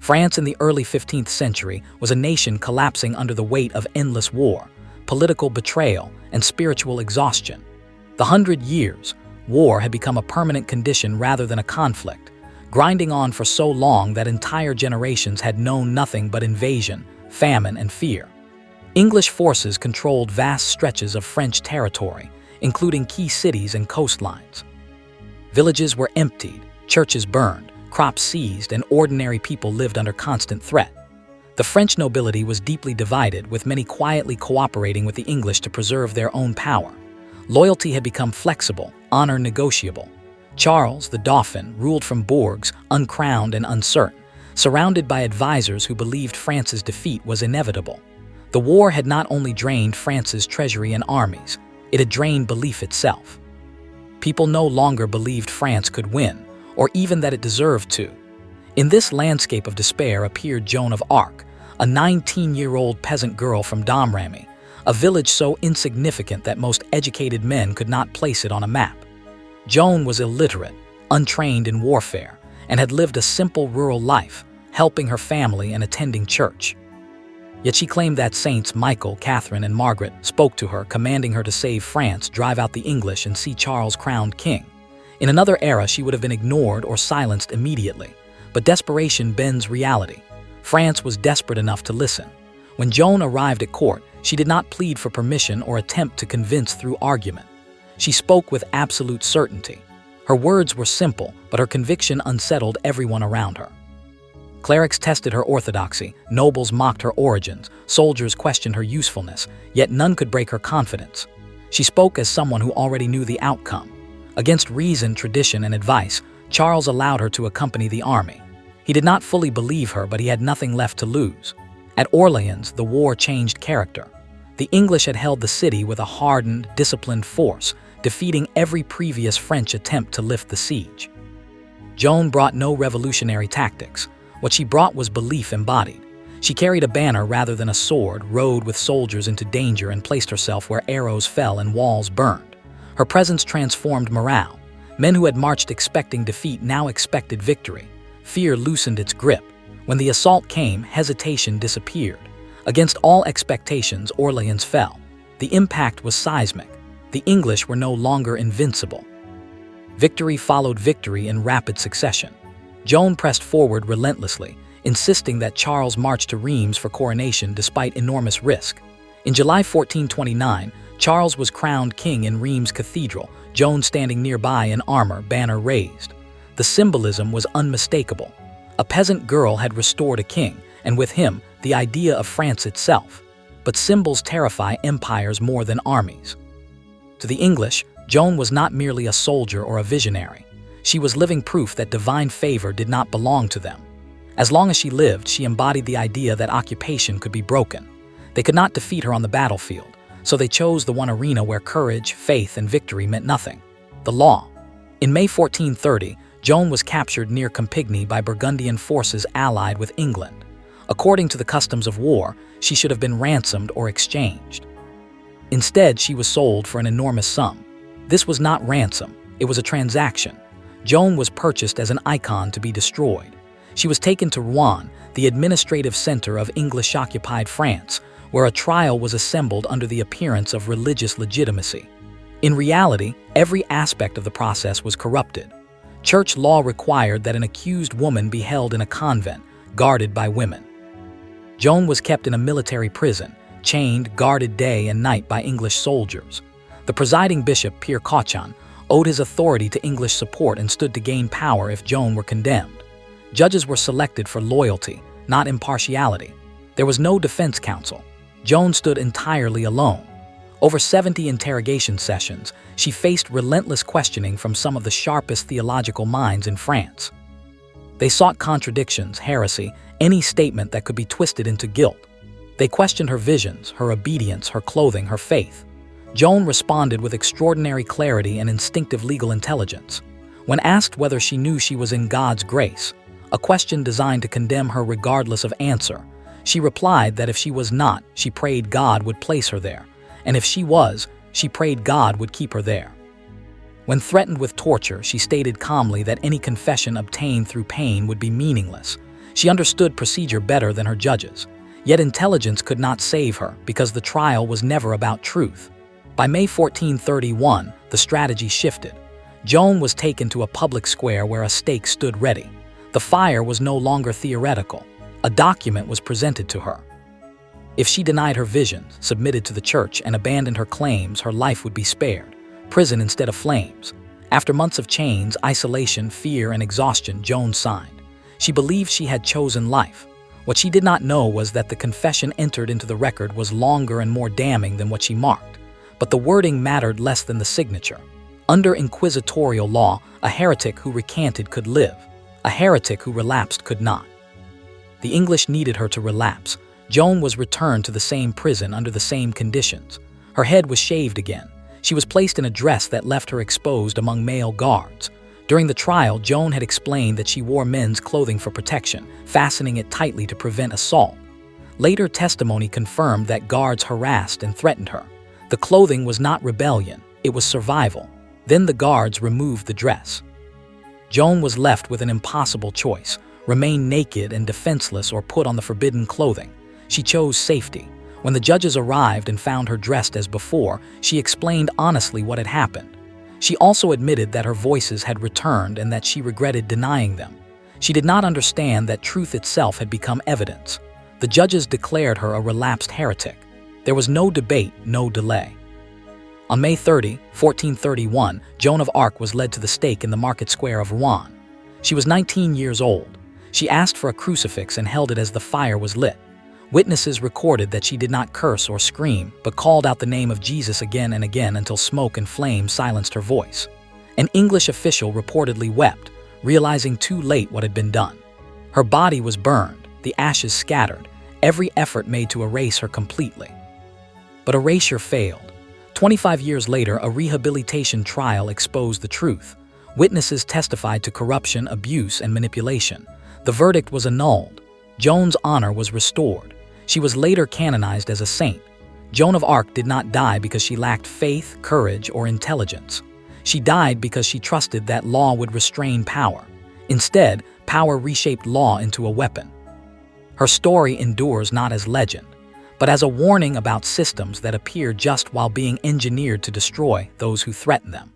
France in the early 15th century was a nation collapsing under the weight of endless war, political betrayal, and spiritual exhaustion. The 100 Years' War had become a permanent condition rather than a conflict, grinding on for so long that entire generations had known nothing but invasion, famine, and fear. English forces controlled vast stretches of French territory, including key cities and coastlines. Villages were emptied, churches burned, crops seized, and ordinary people lived under constant threat. The French nobility was deeply divided, with many quietly cooperating with the English to preserve their own power. Loyalty had become flexible, honor negotiable. Charles, the Dauphin, ruled from Bourges, uncrowned and uncertain, surrounded by advisors who believed France's defeat was inevitable. The war had not only drained France's treasury and armies, it had drained belief itself. People no longer believed France could win, or even that it deserved to. In this landscape of despair appeared Joan of Arc, a 19-year-old peasant girl from Domremy, a village so insignificant that most educated men could not place it on a map. Joan was illiterate, untrained in warfare, and had lived a simple rural life, helping her family and attending church. Yet she claimed that Saints Michael, Catherine, and Margaret spoke to her, commanding her to save France, drive out the English, and see Charles crowned king. In another era, she would have been ignored or silenced immediately. But desperation bends reality. France was desperate enough to listen. When Joan arrived at court, she did not plead for permission or attempt to convince through argument. She spoke with absolute certainty. Her words were simple, but her conviction unsettled everyone around her. Clerics tested her orthodoxy, nobles mocked her origins, soldiers questioned her usefulness, yet none could break her confidence. She spoke as someone who already knew the outcome. Against reason, tradition, and advice, Charles allowed her to accompany the army. He did not fully believe her, but he had nothing left to lose. At Orleans, the war changed character. The English had held the city with a hardened, disciplined force, defeating every previous French attempt to lift the siege. Joan brought no revolutionary tactics. What she brought was belief embodied. She carried a banner rather than a sword, rode with soldiers into danger, and placed herself where arrows fell and walls burned. Her presence transformed morale. Men who had marched expecting defeat now expected victory. Fear loosened its grip. When the assault came, hesitation disappeared. Against all expectations, Orleans fell. The impact was seismic. The English were no longer invincible. Victory followed victory in rapid succession. Joan pressed forward relentlessly, insisting that Charles march to Reims for coronation despite enormous risk. In July 1429, Charles was crowned king in Reims Cathedral, Joan standing nearby in armor, banner raised. The symbolism was unmistakable. A peasant girl had restored a king, and with him, the idea of France itself. But symbols terrify empires more than armies. To the English, Joan was not merely a soldier or a visionary. She was living proof that divine favor did not belong to them. As long as she lived, she embodied the idea that occupation could be broken. They could not defeat her on the battlefield, so they chose the one arena where courage, faith, and victory meant nothing: the law. In May 1430, Joan was captured near Compiègne by Burgundian forces allied with England. According to the customs of war, she should have been ransomed or exchanged. Instead, she was sold for an enormous sum. This was not ransom, it was a transaction. Joan was purchased as an icon to be destroyed. She was taken to Rouen, the administrative center of English-occupied France, where a trial was assembled under the appearance of religious legitimacy. In reality, every aspect of the process was corrupted. Church law required that an accused woman be held in a convent, guarded by women. Joan was kept in a military prison, chained, guarded day and night by English soldiers. The presiding bishop, Pierre Cauchon, owed his authority to English support and stood to gain power if Joan were condemned. Judges were selected for loyalty, not impartiality. There was no defense counsel. Joan stood entirely alone. Over 70 interrogation sessions, she faced relentless questioning from some of the sharpest theological minds in France. They sought contradictions, heresy, any statement that could be twisted into guilt. They questioned her visions, her obedience, her clothing, her faith. Joan responded with extraordinary clarity and instinctive legal intelligence. When asked whether she knew she was in God's grace, a question designed to condemn her regardless of answer, she replied that if she was not, she prayed God would place her there, and if she was, she prayed God would keep her there. When threatened with torture, she stated calmly that any confession obtained through pain would be meaningless. She understood procedure better than her judges. Yet intelligence could not save her because the trial was never about truth. By May 1431, the strategy shifted. Joan was taken to a public square where a stake stood ready. The fire was no longer theoretical. A document was presented to her. If she denied her visions, submitted to the church, and abandoned her claims, her life would be spared. Prison instead of flames. After months of chains, isolation, fear, and exhaustion, Joan signed. She believed she had chosen life. What she did not know was that the confession entered into the record was longer and more damning than what she marked. But the wording mattered less than the signature. Under inquisitorial law, a heretic who recanted could live. A heretic who relapsed could not. The English needed her to relapse. Joan was returned to the same prison under the same conditions. Her head was shaved again. She was placed in a dress that left her exposed among male guards. During the trial, Joan had explained that she wore men's clothing for protection, fastening it tightly to prevent assault. Later testimony confirmed that guards harassed and threatened her. The clothing was not rebellion, it was survival. Then the guards removed the dress. Joan was left with an impossible choice: remain naked and defenseless or put on the forbidden clothing. She chose safety. When the judges arrived and found her dressed as before, she explained honestly what had happened. She also admitted that her voices had returned and that she regretted denying them. She did not understand that truth itself had become evidence. The judges declared her a relapsed heretic. There was no debate, no delay. On May 30, 1431, Joan of Arc was led to the stake in the market square of Rouen. She was 19 years old. She asked for a crucifix and held it as the fire was lit. Witnesses recorded that she did not curse or scream, but called out the name of Jesus again and again until smoke and flame silenced her voice. An English official reportedly wept, realizing too late what had been done. Her body was burned, the ashes scattered, every effort made to erase her completely. But erasure failed. 25 years later, a rehabilitation trial exposed the truth. Witnesses testified to corruption, abuse, and manipulation. The verdict was annulled. Joan's honor was restored. She was later canonized as a saint. Joan of Arc did not die because she lacked faith, courage, or intelligence. She died because she trusted that law would restrain power. Instead, power reshaped law into a weapon. Her story endures not as legend, but as a warning about systems that appear just while being engineered to destroy those who threaten them.